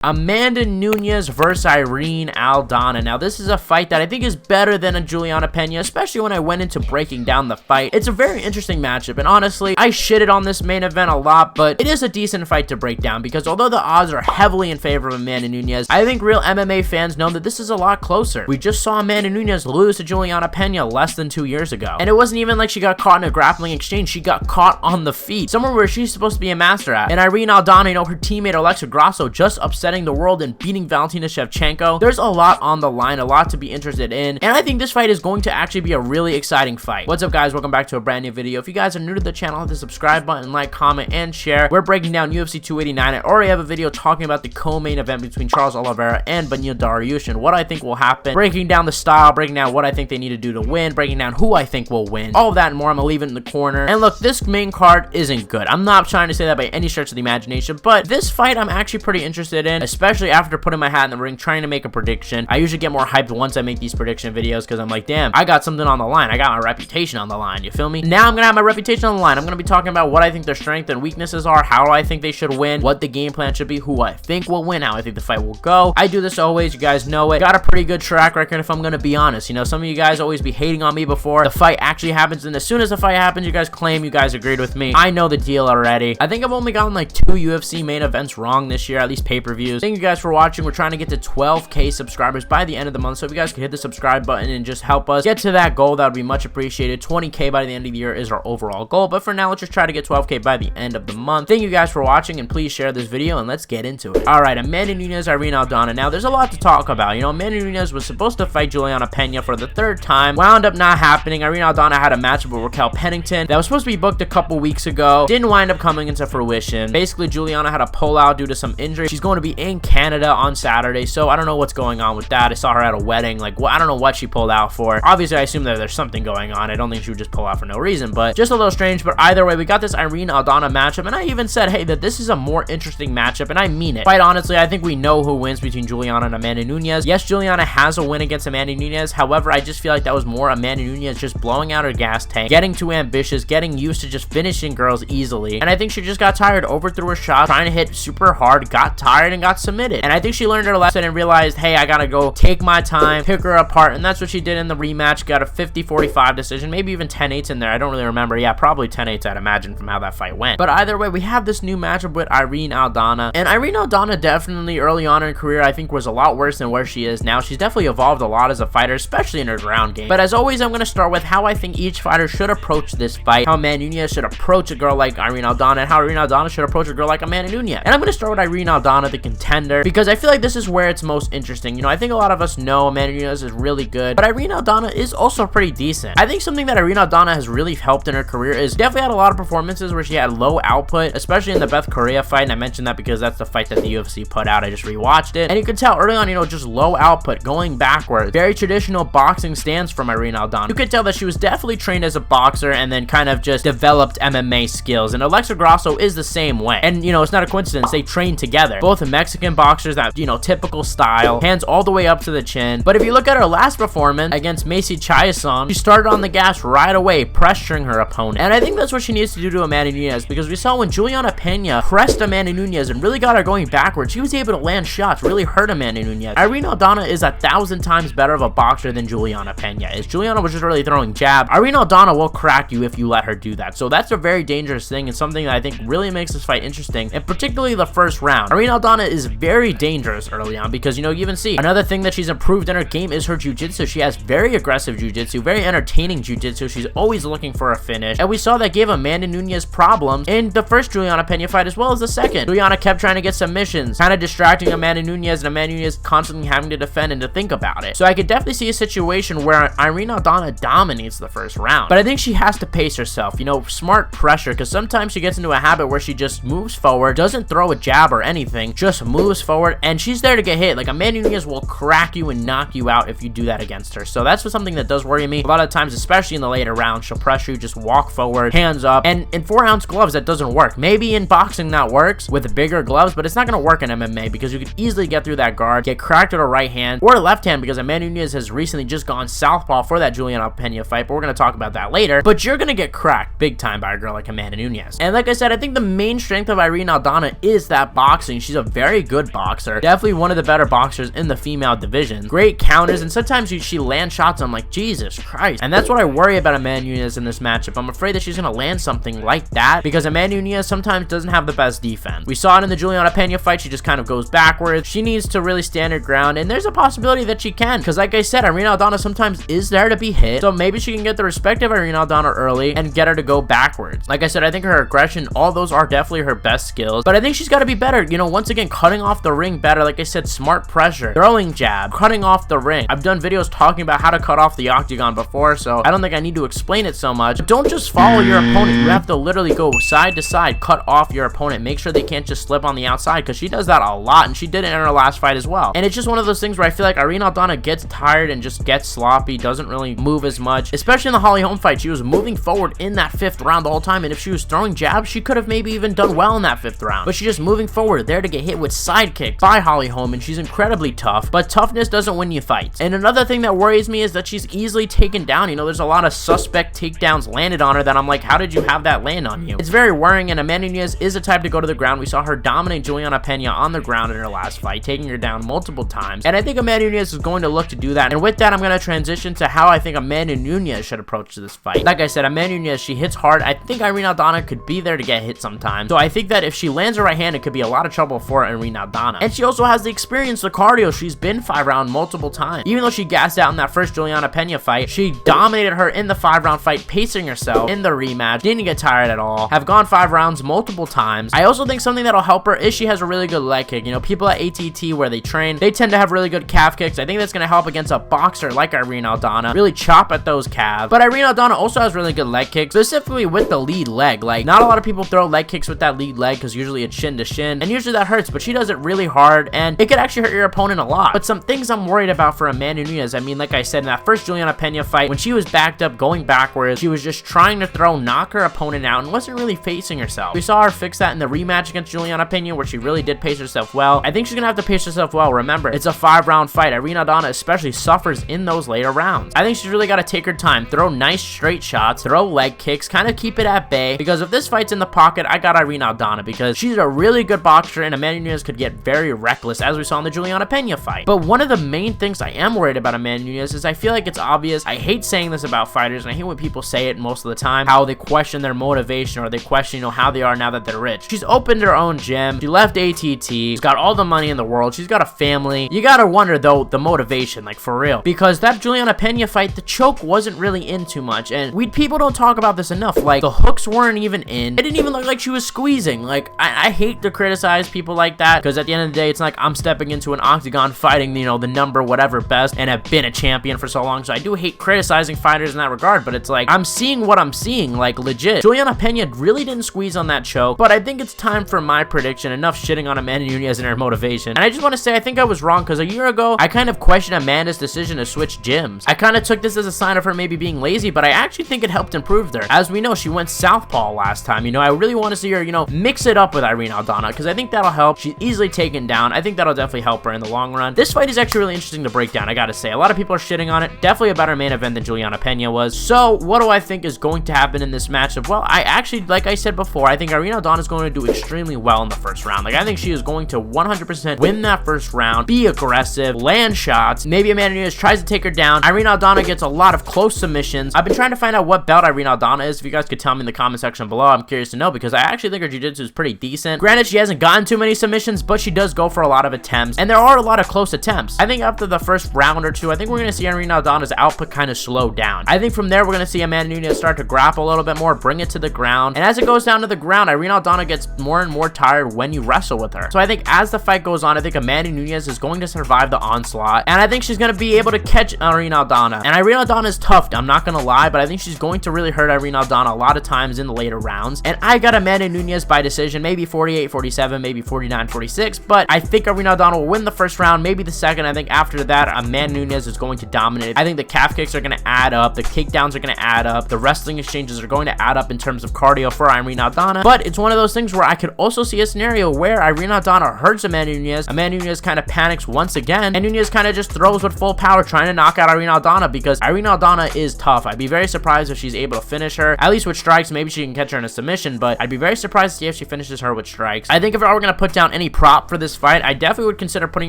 Amanda Nunes versus Irene Aldana. Now, this is a fight that I think is better than a Juliana Pena, especially when I went into breaking down the fight. It's a very interesting matchup, and honestly, I shitted on this main event a lot, but it is a decent fight to break down because although the odds are heavily in favor of Amanda Nunes, I think real MMA fans know that this is a lot closer. We just saw Amanda Nunes lose to Juliana Pena less than 2 years ago, and it wasn't even like she got caught in a grappling exchange. She got caught on the feet, somewhere where she's supposed to be a master at. And Irene Aldana, you know, her teammate Alexa Grasso just upsetting the world and beating Valentina Shevchenko. There's a lot on the line, a lot to be interested in, and I think this fight is going to actually be a really exciting fight. What's up, guys? Welcome back to a brand new video. If you guys are new to the channel, hit the subscribe button, like, comment, and share. We're breaking down UFC 289. I already have a video talking about the co-main event between Charles Oliveira and Beneil Dariush and what I think will happen, breaking down the style, breaking down what I think they need to do to win, breaking down who I think will win, all of that and more. I'm gonna leave it in the corner. And look, this main card isn't good. I'm not trying to say that by any stretch of the imagination, but this fight I'm actually pretty interested in, especially after putting my hat in the ring trying to make a prediction. I usually get more hyped once I make these prediction videos because I'm like, damn, I got something on the line. I got my reputation on the line. You feel me? Now I'm gonna have my reputation on the line. I'm gonna be talking about what I think their strengths and weaknesses are, how I think they should win, what the game plan should be, who I think will win, how I think the fight will go. I do this always, you guys know it. Got a pretty good track record if I'm gonna be honest. You know, some of you guys always be hating on me before the fight actually happens, and as soon as the fight happens, you guys claim you guys agreed with me. I know the deal already. I think I've only gotten like 2 UFC main events wrong this year, at least pay-per-views. Thank you guys for watching. We're trying to get to 12K subscribers by the end of the month, so if you guys could hit the subscribe button and just help us get to that goal, that would be much appreciated. 20K by the end of the year is our overall goal, but for now, let's just try to get 12K by the end of the month. Thank you guys for watching, and please share this video, and let's get into it. Alright, Amanda Nunes, Irene Aldana. Now, there's a lot to talk about. You know, Amanda Nunes was supposed to fight Juliana Pena for the 3rd time, wound up not happening. Irene Aldana had a matchup with Raquel Pennington that was supposed to be booked a couple weeks ago, didn't wind up coming into fruition. Basically, Juliana had a pullout due to some injury. She's going to be in Canada on Saturday, so I don't know what's going on with that. I saw her at a wedding. Like, well, I don't know what she pulled out for. Obviously, I assume that there's something going on. I don't think she would just pull out for no reason, but just a little strange. But either way, we got this Irene Aldana matchup, and I even said, hey, that this is a more interesting matchup, and I mean it. Quite honestly, I think we know who wins between Juliana and Amanda Nunes. Yes, Juliana has a win against Amanda Nunes. However, I just feel like that was more Amanda Nunes just blowing out her gas tank, getting too ambitious, getting used to just finishing girls easily, and I think she just got tired, overthrew her shot, trying to hit super hard, got tired, and got submitted. And I think she learned her lesson and realized, hey, I gotta go take my time, pick her apart, and that's what she did in the rematch. Got a 50-45 decision, maybe even 10-8s in there. I don't really remember. Yeah, probably 10-8s, I'd imagine, from how that fight went. But either way, we have this new matchup with Irene Aldana, and Irene Aldana definitely early on in her career, I think, was a lot worse than where she is now. She's definitely evolved a lot as a fighter, especially in her ground game. But as always, I'm gonna start with how I think each fighter should approach this fight, how Amanda Nunes should approach a girl like Irene Aldana, and how Irene Aldana should approach a girl like Amanda Nunes. And I'm gonna start with Irene Aldana, the contender, because I feel like this is where it's most interesting. You know, I think a lot of us know Amanda Nunes is really good, but Irene Aldana is also pretty decent. I think something that Irene Aldana has really helped in her career is definitely had a lot of performances where she had low output, especially in the Beth Correa fight, and I mentioned that because that's the fight that the UFC put out. I just rewatched it, and you could tell early on, you know, just low output, going backwards, very traditional boxing stance from Irene Aldana. You could tell that she was definitely trained as a boxer and then kind of just developed MMA skills, and Alexa Grasso is the same way. And, you know, it's not a coincidence, they train together. Both Mexican boxers, that, you know, typical style, hands all the way up to the chin. But if you look at her last performance against Macy Chiasson, she started on the gas right away, pressuring her opponent. And I think that's what she needs to do to Amanda Nunes, because we saw when Juliana Pena pressed Amanda Nunes and really got her going backwards, she was able to land shots, really hurt Amanda Nunes. Irene Aldana is 1,000 times better of a boxer than Juliana Pena is. Juliana was just really throwing jab. Irene Aldana will crack you if you let her do that. So that's a very dangerous thing, and something that I think really makes this fight interesting, and particularly the first round. Irene Aldana is very dangerous early on because, you know, you even see another thing that she's improved in her game is her jiu-jitsu. She has very aggressive jiu-jitsu, very entertaining jiu-jitsu. She's always looking for a finish, and we saw that gave Amanda Nunes problems in the first Juliana Pena fight as well as the second. Juliana kept trying to get submissions, kind of distracting Amanda Nunes, and Amanda Nunes constantly having to defend and to think about it. So I could definitely see a situation where Irene Aldana dominates the first round, but I think she has to pace herself, you know, smart pressure, because sometimes she gets into a habit where she just moves forward, doesn't throw a jab or anything, just moves forward, and she's there to get hit. Like, Amanda Nunes will crack you and knock you out if you do that against her. So that's something that does worry me. A lot of times, especially in the later rounds, she'll pressure you, just walk forward, hands up, and in 4-ounce gloves, that doesn't work. Maybe in boxing that works with bigger gloves, but it's not going to work in MMA because you could easily get through that guard, get cracked with a right hand or a left hand, because Amanda Nunes has recently just gone southpaw for that Juliana Pena fight, but we're going to talk about that later. But you're going to get cracked big time by a girl like Amanda Nunes. And like I said, I think the main strength of Irene Aldana is that boxing. She's a very very good boxer. Definitely one of the better boxers in the female division. Great counters, and sometimes she lands shots. I'm like, Jesus Christ. And that's what I worry about Amanda Nunes in this matchup. I'm afraid that she's going to land something like that because Amanda Nunes sometimes doesn't have the best defense. We saw it in the Juliana Pena fight. She just kind of goes backwards. She needs to really stand her ground, and there's a possibility that she can because, like I said, Irene Aldana sometimes is there to be hit, so maybe she can get the respect of Irene Aldana early and get her to go backwards. Like I said, I think her aggression, all those are definitely her best skills, but I think she's got to be better, you know, once again, cutting off the ring better. Like I said, smart pressure, throwing jab, cutting off the ring. I've done videos talking about how to cut off the Octagon before, so I don't think I need to explain it so much. But don't just follow your opponent. You have to literally go side to side, cut off your opponent, make sure they can't just slip on the outside, because she does that a lot, and she did it in her last fight as well. And it's just one of those things where I feel like Irene Aldana gets tired and just gets sloppy, doesn't really move as much, especially in the Holly Holm fight. She was moving forward in that 5th round the whole time, and if she was throwing jabs, she could have maybe even done well in that 5th round, but she's just moving forward there to get hit with side kicks by Holly Holm, and she's incredibly tough, but toughness doesn't win you fights. And another thing that worries me is that she's easily taken down. You know, there's a lot of suspect takedowns landed on her that I'm like, how did you have that land on you? It's very worrying, and Amanda Nunes is a type to go to the ground. We saw her dominate Juliana Pena on the ground in her last fight, taking her down multiple times, and I think Amanda Nunes is going to look to do that. And with that, I'm going to transition to how I think Amanda Nunes should approach this fight. Like I said, Amanda Nunes, she hits hard. I think Irene Aldana could be there to get hit sometimes, so I think that if she lands her right hand, it could be a lot of trouble for Irene Aldana. And she also has the experience, the cardio. She's been 5-round multiple times. Even though she gassed out in that first Juliana Pena fight, she dominated her in the 5-round fight, pacing herself in the rematch, didn't get tired at all, have gone 5 rounds multiple times. I also think something that'll help her is she has a really good leg kick. You know, people at ATT where they train, they tend to have really good calf kicks. I think that's going to help against a boxer like Irene Aldana, really chop at those calves. But Irene Aldana also has really good leg kicks, specifically with the lead leg. Like, not a lot of people throw leg kicks with that lead leg because usually it's shin to shin, and usually that hurts, but she does it really hard, and it could actually hurt your opponent a lot. But some things I'm worried about for Amanda Nunes, I mean, like I said, in that first Juliana Pena fight, when she was backed up, going backwards, she was just trying to knock her opponent out, and wasn't really facing herself. We saw her fix that in the rematch against Juliana Pena, where she really did pace herself well. I think she's gonna have to pace herself well. Remember, it's a 5-round fight. Irene Aldana especially suffers in those later rounds. I think she's really got to take her time, throw nice straight shots, throw leg kicks, kind of keep it at bay, because if this fight's in the pocket, I got Irene Aldana, because she's a really good boxer, and Amanda Nunes could get very reckless, as we saw in the Juliana Pena fight. But one of the main things I am worried about Amanda Nunes is I feel like it's obvious. I hate saying this about fighters, and I hate when people say it most of the time, how they question their motivation, or they question, you know, how they are now that they're rich. She's opened her own gym. She left ATT. She's got all the money in the world. She's got a family. You gotta wonder, though, the motivation, like, for real. Because that Juliana Pena fight, the choke wasn't really in too much, and people don't talk about this enough. Like, the hooks weren't even in. It didn't even look like she was squeezing. Like, I hate to criticize people like that, because at the end of the day, it's like I'm stepping into an octagon fighting, you know, the number whatever best, and have been a champion for so long, so I do hate criticizing fighters in that regard, but it's like, I'm seeing what I'm seeing, like, legit. Juliana Pena really didn't squeeze on that choke, but I think it's time for my prediction. Enough shitting on Amanda Nunes and her motivation. And I just want to say, I think I was wrong, because a year ago, I kind of questioned Amanda's decision to switch gyms. I kind of took this as a sign of her maybe being lazy, but I actually think it helped improve her. As we know, she went southpaw last time. You know, I really want to see her, you know, mix it up with Irene Aldana, because I think that'll help. She's easily taken down. I think that'll definitely help her in the long run. This fight is actually really interesting to break down, I gotta say. A lot of people are shitting on it. Definitely a better main event than Juliana Pena was. So, what do I think is going to happen in this matchup? Well, I actually, like I said before, I think Irene Aldana is going to do extremely well in the first round. Like, I think she is going to 100% win that first round, be aggressive, land shots. Maybe Amanda Nunes tries to take her down. Irene Aldana gets a lot of close submissions. I've been trying to find out what belt Irene Aldana is. If you guys could tell me in the comment section below, I'm curious to know, because I actually think her jiu-jitsu is pretty decent. Granted, she hasn't gotten too many submissions, but she does go for a lot of attempts, and there are a lot of close attempts. I think after the first round or two, I think we're going to see Irene Aldana's output kind of slow down. I think from there, we're going to see Amanda Nunes start to grapple a little bit more, bring it to the ground, and as it goes down to the ground, Irene Aldana gets more and more tired when you wrestle with her. So I think as the fight goes on, I think Amanda Nunes is going to survive the onslaught, and I think she's going to be able to catch Irene Aldana. And Irene Aldana is tough, I'm not going to lie, but I think she's going to really hurt Irene Aldana a lot of times in the later rounds, and I got Amanda Nunes by decision, maybe 48-47, maybe 49-46, but I think Irene Aldana will win the first round, maybe the second. I think after that, Amanda Nunes is going to dominate. I think the calf kicks are going to add up, the takedowns are going to add up, the wrestling exchanges are going to add up in terms of cardio for Irene Aldana, but it's one of those things where I could also see a scenario where Irene Aldana hurts Amanda Nunes, Amanda Nunes kind of panics once again, and Nunes kind of just throws with full power, trying to knock out Irene Aldana, because Irene Aldana is tough. I'd be very surprised if she's able to finish her, at least with strikes. Maybe she can catch her in a submission, but I'd be very surprised to see if she finishes her with strikes. I think if I were going to put down any prop for this fight, I definitely would consider putting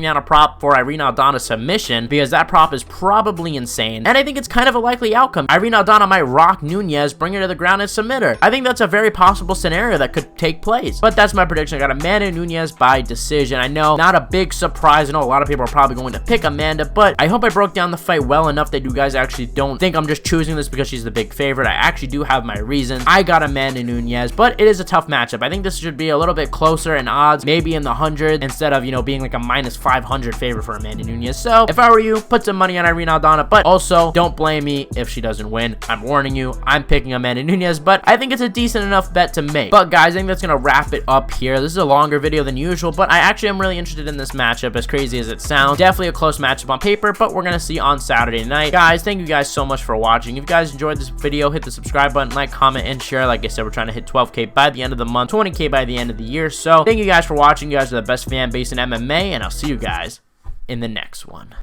down a prop for Irene Aldana submission, because that prop is probably insane, and I think it's kind of a likely outcome. Irene Aldana might rock Nunes, bring her to the ground, and submit her. I think that's a very possible scenario that could take place, but that's my prediction. I got Amanda Nunes by decision. I know, not a big surprise. I know a lot of people are probably going to pick Amanda, but I hope I broke down the fight well enough that you guys actually don't think I'm just choosing this because she's the big favorite. I actually do have my reasons. I got Amanda Nunes, but it is a tough matchup. I think this should be a little bit closer in odds, maybe in the 100, instead of, you know, being like a minus 500 favorite for Amanda Nunes. So if I were you, put some money on Irene Aldana, but also don't blame me if she doesn't win. I'm warning you, I'm picking Amanda Nunes, but I think it's a decent enough bet to make. But guys, I think that's gonna wrap it up here. This is a longer video than usual, but I actually am really interested in this matchup, as crazy as it sounds. Definitely a close matchup on paper, but we're gonna see on Saturday night. Guys, thank you guys so much for watching. If you guys enjoyed this video, hit the subscribe button, like, comment, and share. Like I said, we're trying to hit 12K by the end of the month, 20K by the end of the year. So thank you guys for watching. You guys are the best fan base in MMA, and I'll see you guys in the next one.